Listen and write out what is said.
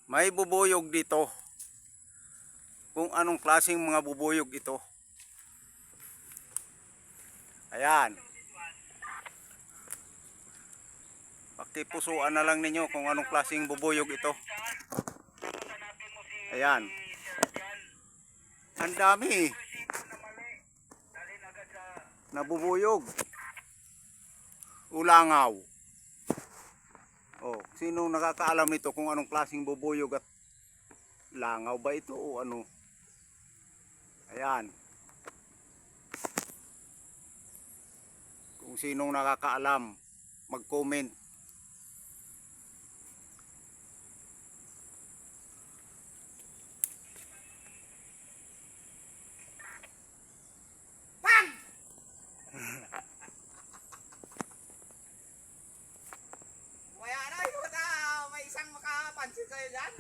May bubuyog dito. Kung anong klaseng mga bubuyog ito. Ayan. Pakipusuan na lang ninyo kung anong klaseng bubuyog ito. Ayan. Ang dami. Nabubuyog. Ulangaw. Oh, sino nakakaalam nito kung anong klaseng bubuyog at langaw ba ito o ano? Ayan. Kung sinong nakakaalam, mag-comment. Kaya na, may isang makapansin sa'yo dyan.